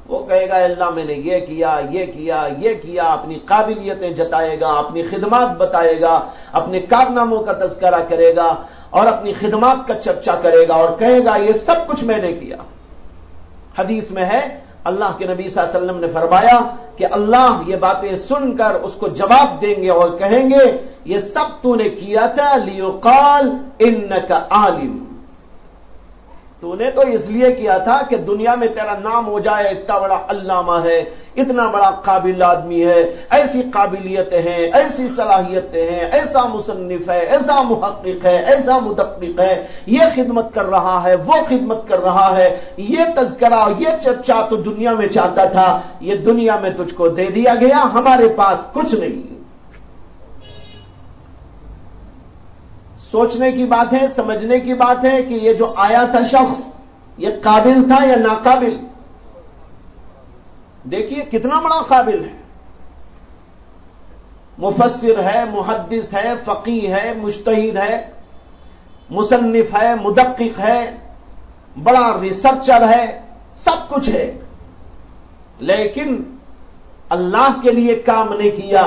وہ کہے گا اللہ میں نے یہ کیا، یہ کیا، یہ کیا، اپنی قابلیتیں جتائے گا، اپنی خدمات بتائے گا، اپنے کارناموں کا تذکرہ کرے گا اور اپنی خدمات کا چرچا کرے گا اور کہے گا یہ سب کچھ میں نے کیا۔ حدیث میں ہے اللہ کے نبی صلی اللہ علیہ وسلم نے فرمایا کہ اللہ یہ باتیں سن کر اس کو جواب دیں گے اور کہیں گے یہ سب تو نے کیا تھا لیقال انک عالم، تو نے تو اس لیے کیا تھا کہ دنیا میں تیرا نام ہو جائے، اتنا بڑا علامہ ہے، اتنا بڑا قابل آدمی ہے، ایسی قابلیتیں ہیں، ایسی صلاحیتیں ہیں، ایسا مصنف ہے، ایسا محقق ہے، ایسا مدقق ہے، یہ خدمت کر رہا ہے، وہ خدمت کر رہا ہے، یہ تذکرہ یہ چرچا تو دنیا میں چاہتا تھا، یہ دنیا میں تجھ کو دے دیا گیا، ہمارے پاس کچھ نہیں۔ سوچنے کی بات ہے، سمجھنے کی بات ہے کہ یہ جو آیا تھا شخص یہ قابل تھا یا ناقابل؟ دیکھیے کتنا بڑا قابل ہے، مفسر ہے، محدث ہے، فقیہ ہے، مجتہد ہے، مصنف ہے، مدقق ہے، بڑا ریسرچر ہے، سب کچھ ہے، لیکن اللہ کے لیے کام نہیں کیا،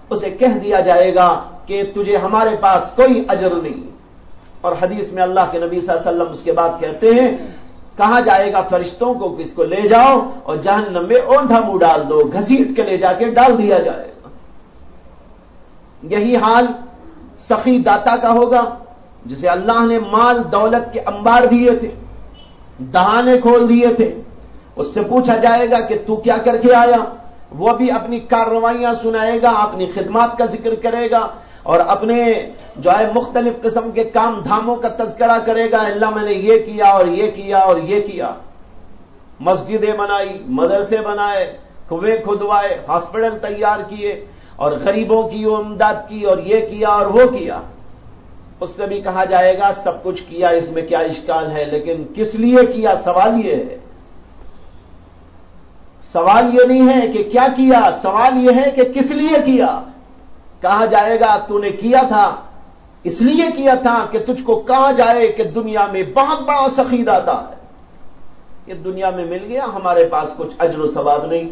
اسے کہہ دیا جائے گا کہ تجھے ہمارے پاس کوئی اجر نہیں۔ اور حدیث میں اللہ کے نبی صلی اللہ علیہ وسلم اس کے بعد کہتے ہیں کہا جائے گا فرشتوں کو کہ اس کو لے جاؤ اور جہنم میں اوندھا منہ ڈال دو، گھسیٹ کے لے جا کے ڈال دیا جائے گا۔ یہی حال سخی داتا کا ہوگا جسے اللہ نے مال دولت کے انبار دیے تھے، دہانے کھول دیے تھے، اس سے پوچھا جائے گا کہ تو کیا کر کے آیا، وہ بھی اپنی کارروائیاں سنائے گا، اپنی خدمات کا ذکر کرے گا اور اپنے جو ہے مختلف قسم کے کام دھاموں کا تذکرہ کرے گا، اللہ میں نے یہ کیا اور یہ کیا اور یہ کیا، مسجدیں بنائی، مدرسے بنائے، کنویں کھدوائے، ہاسپٹل تیار کیے اور غریبوں کی امداد کی اور یہ کیا اور وہ کیا۔ اس سے بھی کہا جائے گا سب کچھ کیا، اس میں کیا اشکال ہے، لیکن کس لیے کیا؟ سوال یہ ہے، سوال یہ نہیں ہے کہ کیا کیا، سوال یہ ہے کہ کس لیے کیا۔ کہا جائے گا تو نے کیا تھا اس لیے کیا تھا کہ تجھ کو کہا جائے کہ دنیا میں بہت بڑا سخی داتا ہے، یہ دنیا میں مل گیا، ہمارے پاس کچھ اجر و ثواب نہیں۔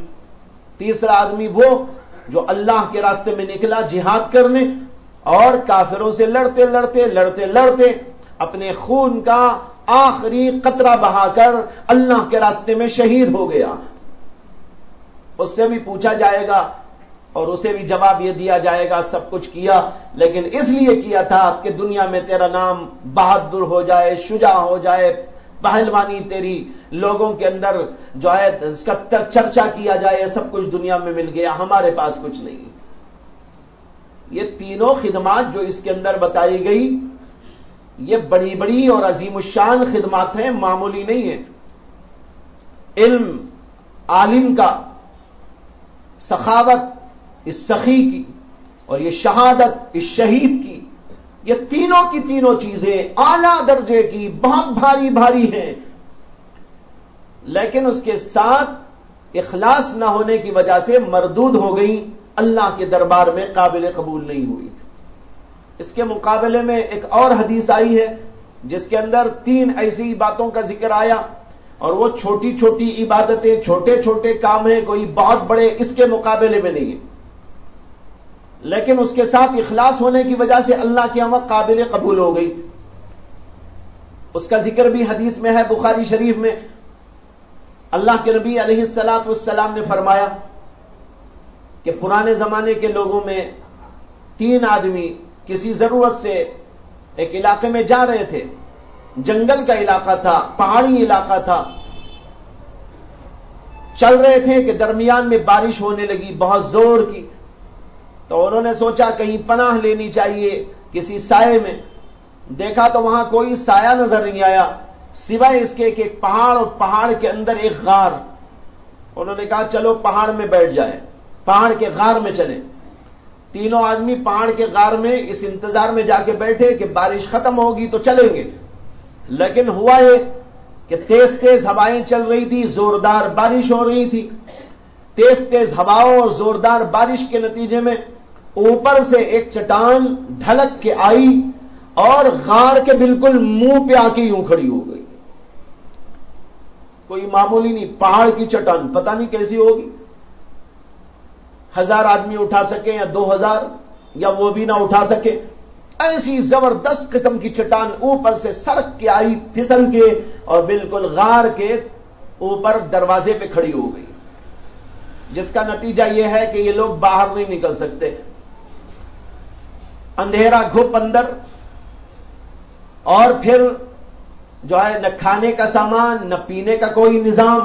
تیسرا آدمی وہ جو اللہ کے راستے میں نکلا جہاد کرنے اور کافروں سے لڑتے لڑتے لڑتے لڑتے اپنے خون کا آخری قطرہ بہا کر اللہ کے راستے میں شہید ہو گیا۔ اس سے بھی پوچھا جائے گا اور اسے بھی جواب یہ دیا جائے گا سب کچھ کیا لیکن اس لیے کیا تھا کہ دنیا میں تیرا نام بہادر ہو جائے، شجاع ہو جائے، پہلوانی تیری لوگوں کے اندر جو ہے اس کا چرچا کیا جائے، سب کچھ دنیا میں مل گیا، ہمارے پاس کچھ نہیں۔ یہ تینوں خدمات جو اس کے اندر بتائی گئی یہ بڑی بڑی اور عظیم الشان خدمات ہیں، معمولی نہیں ہیں۔ علم عالم کا، سخاوت اس سخی کی، اور یہ شہادت اس شہید کی، یہ تینوں کی تینوں چیزیں اعلیٰ درجے کی بہت بھاری بھاری ہیں، لیکن اس کے ساتھ اخلاص نہ ہونے کی وجہ سے مردود ہو گئی، اللہ کے دربار میں قابل قبول نہیں ہوئی۔ اس کے مقابلے میں ایک اور حدیث آئی ہے جس کے اندر 3 ایسی باتوں کا ذکر آیا، اور وہ چھوٹی چھوٹی عبادتیں، چھوٹے چھوٹے کام ہیں، کوئی بہت بڑے اس کے مقابلے میں نہیں ہے، لیکن اس کے ساتھ اخلاص ہونے کی وجہ سے اللہ کے ہاں قابل قبول ہو گئی۔ اس کا ذکر بھی حدیث میں ہے بخاری شریف میں۔ اللہ کے نبی علیہ الصلوۃ والسلام نے فرمایا کہ پرانے زمانے کے لوگوں میں 3 آدمی کسی ضرورت سے ایک علاقے میں جا رہے تھے، جنگل کا علاقہ تھا، پہاڑی علاقہ تھا، چل رہے تھے کہ درمیان میں بارش ہونے لگی بہت زور کی، تو انہوں نے سوچا کہیں پناہ لینی چاہیے کسی سائے میں۔ دیکھا تو وہاں کوئی سایہ نظر نہیں آیا سوائے اس کے کہ ایک پہاڑ، اور پہاڑ کے اندر ایک غار۔ انہوں نے کہا چلو پہاڑ میں بیٹھ جائیں، پہاڑ کے غار میں چلیں۔ تینوں آدمی پہاڑ کے غار میں اس انتظار میں جا کے بیٹھے کہ بارش ختم ہوگی تو چلیں گے، لیکن ہوا یہ کہ تیز تیز ہوائیں چل رہی تھی، زوردار بارش ہو رہی تھی۔ تیز تیز ہواؤں اور زوردار بارش کے نتیجے میں اوپر سے ایک چٹان ڈھلک کے آئی اور غار کے بالکل منہ پہ آ کے یوں کھڑی ہو گئی۔ کوئی معمولی نہیں، پہاڑ کی چٹان، پتہ نہیں کیسی ہوگی، 1000 آدمی اٹھا سکے یا 2000 یا وہ بھی نہ اٹھا سکے، ایسی زبردست قسم کی چٹان اوپر سے سرک کے آئی، پھسل کے، اور بالکل غار کے اوپر دروازے پہ کھڑی ہو گئی، جس کا نتیجہ یہ ہے کہ یہ لوگ باہر نہیں نکل سکتے، اندھیرا گھپ اندر، اور پھر جو ہے نہ کھانے کا سامان نہ پینے کا کوئی نظام۔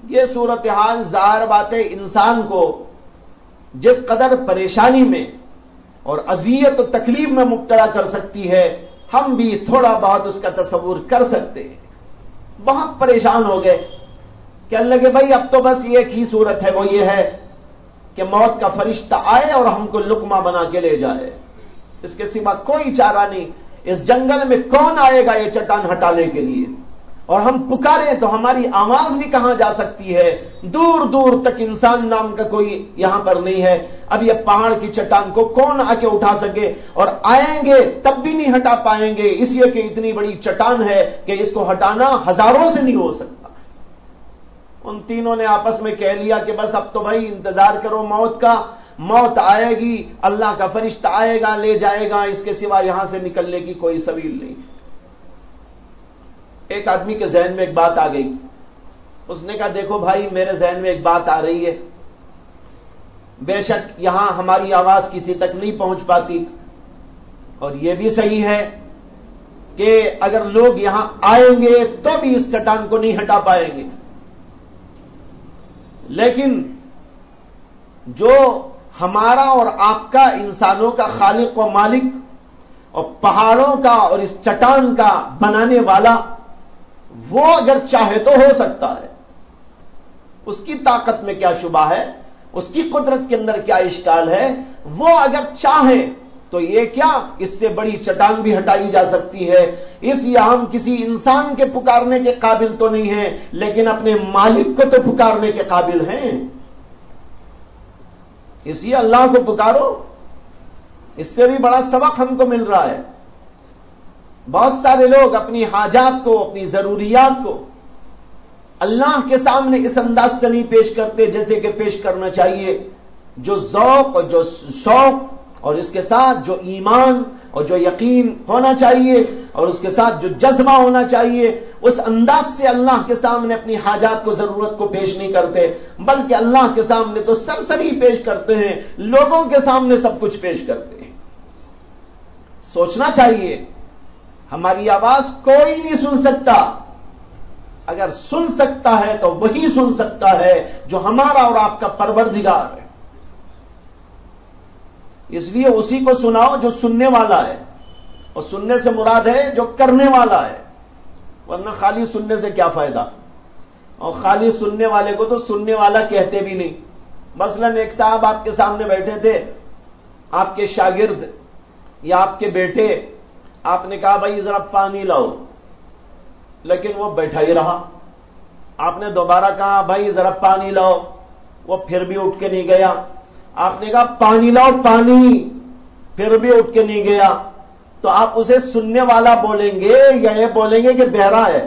یہ صورتحال ظاہر بات ہے انسان کو جس قدر پریشانی میں اور اذیت و تکلیف میں مبتلا کر سکتی ہے، ہم بھی تھوڑا بہت اس کا تصور کر سکتے ہیں۔ بہت پریشان ہو گئے، کہنے لگے بھائی اب تو بس ایک ہی صورت ہے، وہ یہ ہے کہ موت کا فرشتہ آئے اور ہم کو لقمہ بنا کے لے جائے، اس کے سوا کوئی چارہ نہیں۔ اس جنگل میں کون آئے گا یہ چٹان ہٹانے کے لیے؟ اور ہم پکاریں تو ہماری آواز بھی کہاں جا سکتی ہے؟ دور دور تک انسان نام کا کوئی یہاں پر نہیں ہے۔ اب یہ پہاڑ کی چٹان کو کون آ کے اٹھا سکے؟ اور آئیں گے تب بھی نہیں ہٹا پائیں گے، اس لیے کہ اتنی بڑی چٹان ہے کہ اس کو ہٹانا ہزاروں سے نہیں ہو سکتا۔ ان تینوں نے آپس میں کہہ لیا کہ بس اب تو بھائی انتظار کرو موت کا، موت آئے گی، اللہ کا فرشتہ آئے گا لے جائے گا، اس کے سوا یہاں سے نکلنے کی کوئی سبیل نہیں۔ ایک آدمی کے ذہن میں ایک بات آ گئی، اس نے کہا دیکھو بھائی میرے ذہن میں ایک بات آ رہی ہے، بے شک یہاں ہماری آواز کسی تک نہیں پہنچ پاتی، اور یہ بھی صحیح ہے کہ اگر لوگ یہاں آئیں گے تو بھی اس چٹان کو نہیں ہٹا پائیں گے، لیکن جو ہمارا اور آپ کا انسانوں کا خالق و مالک اور پہاڑوں کا اور اس چٹان کا بنانے والا، وہ اگر چاہے تو ہو سکتا ہے، اس کی طاقت میں کیا شبہ ہے، اس کی قدرت کے اندر کیا اشکال ہے؟ وہ اگر چاہے تو یہ کیا اس سے بڑی چٹان بھی ہٹائی جا سکتی ہے۔ اس لیے ہم کسی انسان کے پکارنے کے قابل تو نہیں ہیں، لیکن اپنے مالک کو تو پکارنے کے قابل ہیں، اس لیے اللہ کو پکارو۔ اس سے بھی بڑا سبق ہم کو مل رہا ہے۔ بہت سارے لوگ اپنی حاجات کو، اپنی ضروریات کو اللہ کے سامنے اس انداز سے نہیں پیش کرتے جیسے کہ پیش کرنا چاہیے۔ جو ذوق اور جو شوق اور اس کے ساتھ جو ایمان اور جو یقین ہونا چاہیے اور اس کے ساتھ جو جذبہ ہونا چاہیے، اس انداز سے اللہ کے سامنے اپنی حاجات کو، ضرورت کو پیش نہیں کرتے، بلکہ اللہ کے سامنے تو سرسری پیش کرتے ہیں، لوگوں کے سامنے سب کچھ پیش کرتے ہیں۔ سوچنا چاہیے، ہماری آواز کوئی نہیں سن سکتا، اگر سن سکتا ہے تو وہی سن سکتا ہے جو ہمارا اور آپ کا پروردگار ہے۔ اس لیے اسی کو سناؤ جو سننے والا ہے، اور سننے سے مراد ہے جو کرنے والا ہے، ورنہ خالی سننے سے کیا فائدہ؟ اور خالی سننے والے کو تو سننے والا کہتے بھی نہیں۔ مثلا ایک صاحب آپ کے سامنے بیٹھے تھے، آپ کے شاگرد یا آپ کے بیٹے، آپ نے کہا بھائی ذرا پانی لاؤ، لیکن وہ بیٹھا ہی رہا۔ آپ نے دوبارہ کہا بھائی ذرا پانی لاؤ، وہ پھر بھی اٹھ کے نہیں گیا۔ آپ نے کہا پانی لاؤ پانی، پھر بھی اٹھ کے نہیں گیا۔ تو آپ اسے سننے والا بولیں گے یا یہ بولیں گے کہ بہرا ہے؟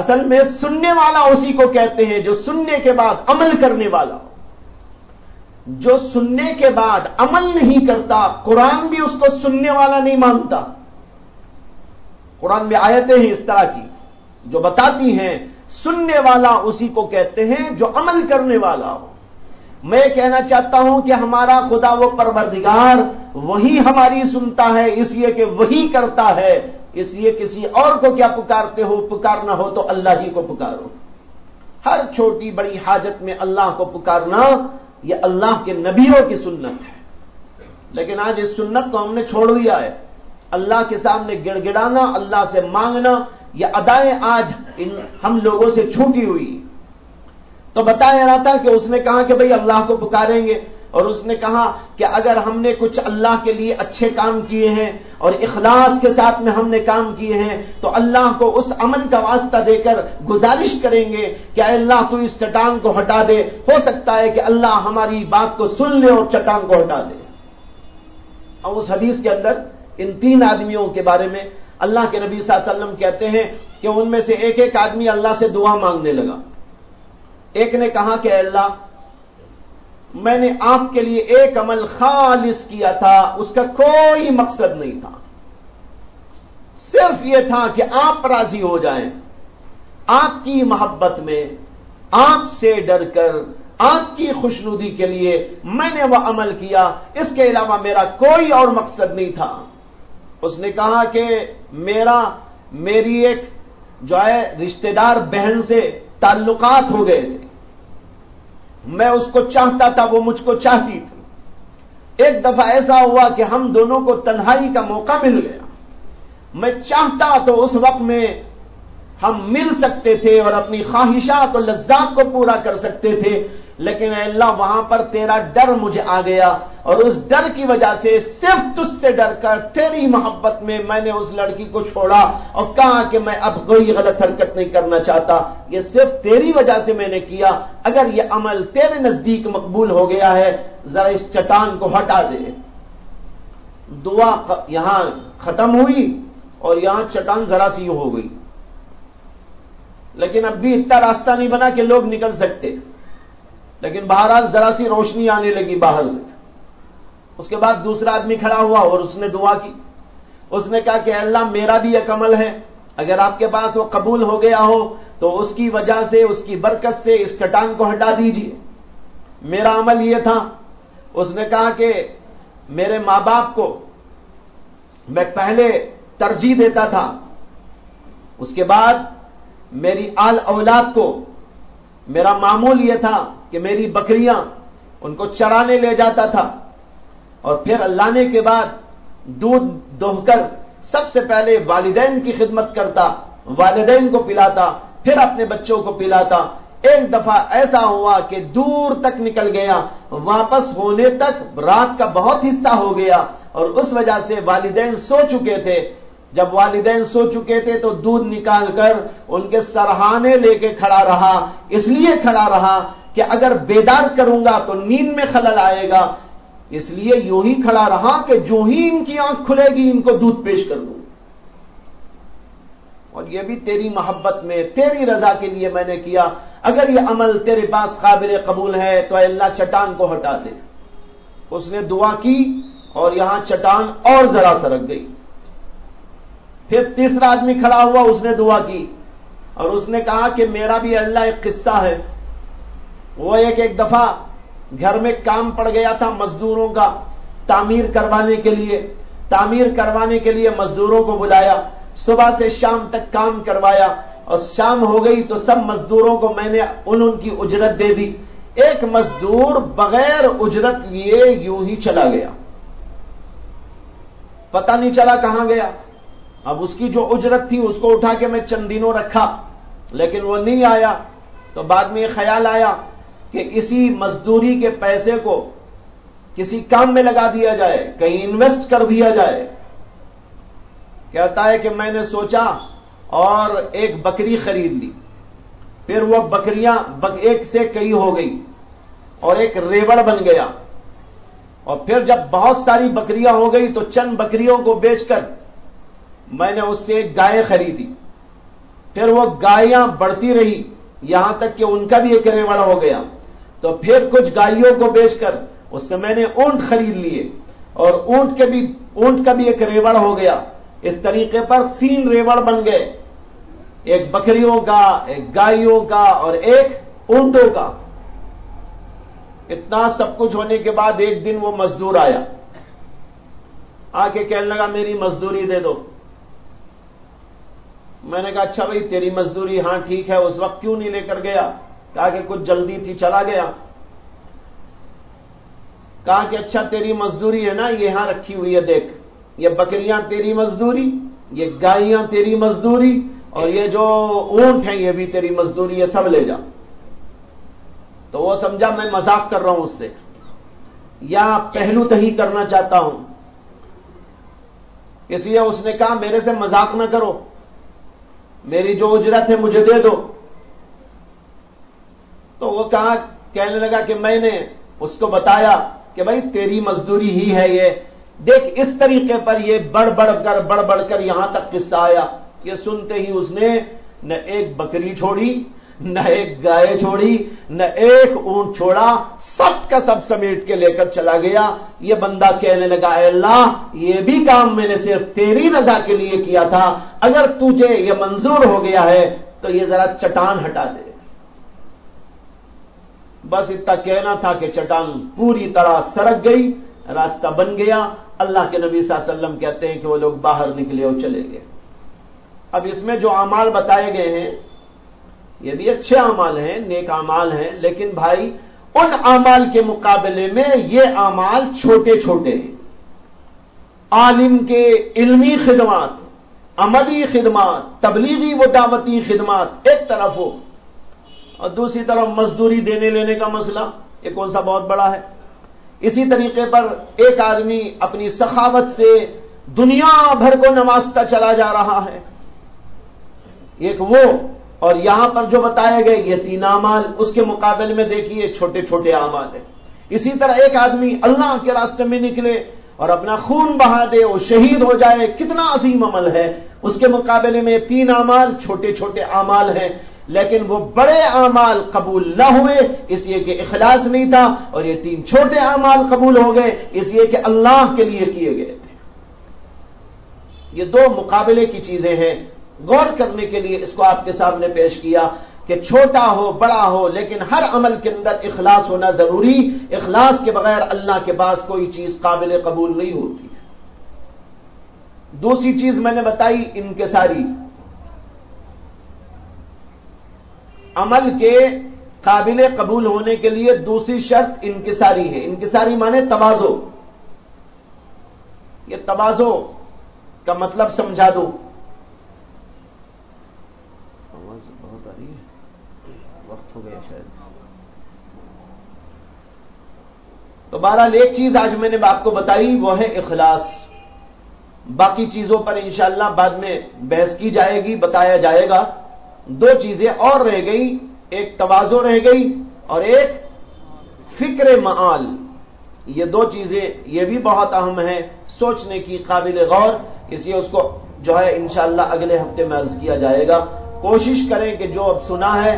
اصل میں سننے والا اسی کو کہتے ہیں جو سننے کے بعد عمل کرنے والا ہو۔ جو سننے کے بعد عمل نہیں کرتا، قرآن بھی اس کو سننے والا نہیں مانتا۔ قرآن میں آیتیں ہیں اس طرح کی جو بتاتی ہیں سننے والا اسی کو کہتے ہیں جو عمل کرنے والا ہو۔ میں کہنا چاہتا ہوں کہ ہمارا خدا وہ پروردگار وہی ہماری سنتا ہے، اس لیے کہ وہی کرتا ہے، اس لیے کسی اور کو کیا پکارتے ہو؟ پکارنا ہو تو اللہ ہی کو پکارو۔ ہر چھوٹی بڑی حاجت میں اللہ کو پکارنا یہ اللہ کے نبیوں کی سنت ہے، لیکن آج اس سنت کو ہم نے چھوڑ دیا ہے۔ اللہ کے سامنے گڑ گڑانا، اللہ سے مانگنا، یہ ادائیں آج ہم لوگوں سے چھوٹی ہوئی۔ تو بتایا رہا تھا کہ اس نے کہا کہ بھئی اللہ کو پکاریں گے، اور اس نے کہا کہ اگر ہم نے کچھ اللہ کے لیے اچھے کام کیے ہیں اور اخلاص کے ساتھ میں ہم نے کام کیے ہیں تو اللہ کو اس عمل کا واسطہ دے کر گزارش کریں گے کہ اے اللہ تو اس چٹان کو ہٹا دے، ہو سکتا ہے کہ اللہ ہماری بات کو سن لے اور چٹان کو ہٹا دے۔ اور اس حدیث کے اندر ان 3 آدمیوں کے بارے میں اللہ کے نبی صلی اللہ علیہ وسلم کہتے ہیں کہ ان میں سے ایک ایک آدمی اللہ سے دعا مانگنے لگا۔ ایک نے کہا کہ اے اللہ، میں نے آپ کے لیے ایک عمل خالص کیا تھا، اس کا کوئی مقصد نہیں تھا، صرف یہ تھا کہ آپ راضی ہو جائیں، آپ کی محبت میں، آپ سے ڈر کر، آپ کی خوشنودی کے لیے میں نے وہ عمل کیا، اس کے علاوہ میرا کوئی اور مقصد نہیں تھا۔ اس نے کہا کہ میری ایک جو ہے رشتہ دار بہن سے تعلقات ہو گئے تھے، میں اس کو چاہتا تھا، وہ مجھ کو چاہتی تھی۔ ایک دفعہ ایسا ہوا کہ ہم دونوں کو تنہائی کا موقع مل گیا، میں چاہتا تو اس وقت میں ہم مل سکتے تھے اور اپنی خواہشات اور لذات کو پورا کر سکتے تھے، لیکن اے اللہ وہاں پر تیرا ڈر مجھے آ گیا، اور اس ڈر کی وجہ سے صرف تجھ سے ڈر کر تیری محبت میں نے اس لڑکی کو چھوڑا اور کہا کہ میں اب کوئی غلط حرکت نہیں کرنا چاہتا، یہ صرف تیری وجہ سے میں نے کیا، اگر یہ عمل تیرے نزدیک مقبول ہو گیا ہے ذرا اس چٹان کو ہٹا دے۔ دعا یہاں ختم ہوئی اور یہاں چٹان ذرا سی ہو گئی، لیکن اب بھی اتنا راستہ نہیں بنا کہ لوگ نکل سکتے، لیکن بہرحال ذرا سی روشنی آنے لگی باہر سے۔ اس کے بعد دوسرا آدمی کھڑا ہوا اور اس نے دعا کی، اس نے کہا کہ اللہ میرا بھی ایک عمل ہے، اگر آپ کے پاس وہ قبول ہو گیا ہو تو اس کی وجہ سے، اس کی برکت سے اس چٹان کو ہٹا دیجیے۔ میرا عمل یہ تھا، اس نے کہا کہ میرے ماں باپ کو میں پہلے ترجیح دیتا تھا، اس کے بعد میری آل اولاد کو میرا معمول یہ تھا کہ میری بکریاں ان کو چرانے لے جاتا تھا، اور پھر لانے کے بعد دودھ دوہ کر سب سے پہلے والدین کی خدمت کرتا، والدین کو پلاتا، پھر اپنے بچوں کو پلاتا۔ ایک دفعہ ایسا ہوا کہ دور تک نکل گیا، واپس ہونے تک رات کا بہت حصہ ہو گیا، اور اس وجہ سے والدین سو چکے تھے۔ جب والدین سو چکے تھے تو دودھ نکال کر ان کے سرہانے لے کے کھڑا رہا، اس لیے کھڑا رہا کہ اگر بیدار کروں گا تو نیند میں خلل آئے گا، اس لیے یوں ہی کھڑا رہا کہ جو ہی ان کی آنکھ کھلے گی ان کو دودھ پیش کر دوں، اور یہ بھی تیری محبت میں، تیری رضا کے لیے میں نے کیا، اگر یہ عمل تیرے پاس قابل قبول ہے تو اے اللہ چٹان کو ہٹا دے۔ اس نے دعا کی اور یہاں چٹان اور ذرا سرک گئی. پھر تیسرا آدمی کھڑا ہوا, اس نے دعا کی اور اس نے کہا کہ میرا بھی اللہ ایک قصہ ہے. وہ ایک دفعہ گھر میں کام پڑ گیا تھا مزدوروں کا تعمیر کروانے کے لیے مزدوروں کو بلایا, صبح سے شام تک کام کروایا اور شام ہو گئی تو سب مزدوروں کو میں نے ان کی اجرت دے دی. ایک مزدور بغیر اجرت لیے یوں ہی چلا گیا, پتہ نہیں چلا کہاں گیا. اب اس کی جو اجرت تھی اس کو اٹھا کے میں چند دنوں رکھا, لیکن وہ نہیں آیا. تو بعد میں یہ خیال آیا کہ اسی مزدوری کے پیسے کو کسی کام میں لگا دیا جائے, کہیں انویسٹ کر دیا جائے. کہتا ہے کہ میں نے سوچا اور ایک بکری خرید لی. پھر وہ بکریاں ایک سے کئی ہو گئی اور ایک ریوڑ بن گیا. اور پھر جب بہت ساری بکریاں ہو گئی تو چند بکریوں کو بیچ کر میں نے اس سے ایک گائے خریدی. پھر وہ گائیاں بڑھتی رہی یہاں تک کہ ان کا بھی ایک ریوڑ ہو گیا. تو پھر کچھ گائیوں کو بیچ کر اس سے میں نے اونٹ خرید لیے اور اونٹ کا بھی ایک ریوڑ ہو گیا. اس طریقے پر 3 ریوڑ بن گئے, ایک بکریوں کا, ایک گائیوں کا اور ایک اونٹوں کا. اتنا سب کچھ ہونے کے بعد ایک دن وہ مزدور آیا, آ کے کہنے لگا میری مزدوری دے دو. میں نے کہا اچھا بھائی تیری مزدوری, ہاں ٹھیک ہے, اس وقت کیوں نہیں لے کر گیا؟ کہا کہ کچھ جلدی تھی چلا گیا. کہا کہ اچھا تیری مزدوری ہے نا, یہ یہاں رکھی ہوئی ہے, دیکھ یہ بکریاں تیری مزدوری, یہ گائیاں تیری مزدوری اور یہ جو اونٹ ہیں یہ بھی تیری مزدوری ہے, سب لے جا. تو وہ سمجھا میں مذاق کر رہا ہوں اس سے یا پہلو تہی کرنا چاہتا ہوں, اس لیے اس نے کہا میرے سے مذاق نہ کرو, میری جو اجرت ہے مجھے دے دو. تو وہ کہنے لگا کہ میں نے اس کو بتایا کہ بھائی تیری مزدوری ہی ہے یہ, دیکھ اس طریقے پر یہ بڑھ بڑھ کر یہاں تک قصہ آیا. یہ سنتے ہی اس نے نہ ایک بکری چھوڑی, نہ ایک گائے چھوڑی, نہ ایک اونٹ چھوڑا, سب کا سب سمیٹ کے لے کر چلا گیا. یہ بندہ کہنے لگا اے اللہ یہ بھی کام میں نے صرف تیری رضا کے لیے کیا تھا, اگر تجھے یہ منظور ہو گیا ہے تو یہ ذرا چٹان ہٹا دے. بس اتنا کہنا تھا کہ چٹان پوری طرح سرک گئی, راستہ بن گیا. اللہ کے نبی صلی اللہ علیہ وسلم کہتے ہیں کہ وہ لوگ باہر نکلے اور چلے گئے. اب اس میں جو اعمال بتائے گئے ہیں یہ بھی اچھے اعمال ہیں, نیک اعمال ہیں, لیکن بھائی ان اعمال کے مقابلے میں یہ اعمال چھوٹے چھوٹے ہیں. عالم کے علمی خدمات, عملی خدمات, تبلیغی و دعوتی خدمات ایک طرف ہو, اور دوسری طرف مزدوری دینے لینے کا مسئلہ, یہ کون سا بہت بڑا ہے. اسی طریقے پر ایک آدمی اپنی سخاوت سے دنیا بھر کو نوازتا چلا جا رہا ہے, ایک وہ, اور یہاں پر جو بتائے گئے یہ 3 اعمال, اس کے مقابلے میں دیکھیے چھوٹے چھوٹے اعمال ہیں. اسی طرح ایک آدمی اللہ کے راستے میں نکلے اور اپنا خون بہا دے اور شہید ہو جائے, کتنا عظیم عمل ہے, اس کے مقابلے میں 3 اعمال چھوٹے چھوٹے اعمال ہیں. لیکن وہ بڑے اعمال قبول نہ ہوئے اس لیے کہ اخلاص نہیں تھا, اور یہ 3 چھوٹے اعمال قبول ہو گئے اس لیے کہ اللہ کے لیے کیے گئے تھے. یہ 2 مقابلے کی چیزیں ہیں, غور کرنے کے لیے اس کو آپ کے سامنے پیش کیا کہ چھوٹا ہو بڑا ہو لیکن ہر عمل کے اندر اخلاص ہونا ضروری. اخلاص کے بغیر اللہ کے پاس کوئی چیز قابل قبول نہیں ہوتی. دوسری چیز میں نے بتائی انکساری. عمل کے قابل قبول ہونے کے لیے دوسری شرط انکساری ہے. انکساری مانے تواضع. یہ تواضع کا مطلب سمجھا دوں. آواز بہت آ رہی ہے, وقت ہو گیا شاید. تو بہرحال ایک چیز آج میں نے آپ کو بتائی وہ ہے اخلاص. باقی چیزوں پر انشاءاللہ بعد میں بحث کی جائے گی, بتایا جائے گا. 2 چیزیں اور رہ گئی, ایک تواضع رہ گئی اور ایک فکر معال. یہ 2 چیزیں یہ بھی بہت اہم ہیں, سوچنے کی قابل غور. اس لیے اس کو جو ہے انشاءاللہ اگلے ہفتے میں عرض کیا جائے گا. کوشش کریں کہ جو اب سنا ہے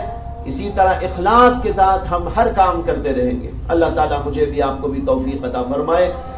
اسی طرح اخلاص کے ساتھ ہم ہر کام کرتے رہیں گے. اللہ تعالیٰ مجھے بھی آپ کو بھی توفیق عطا فرمائے.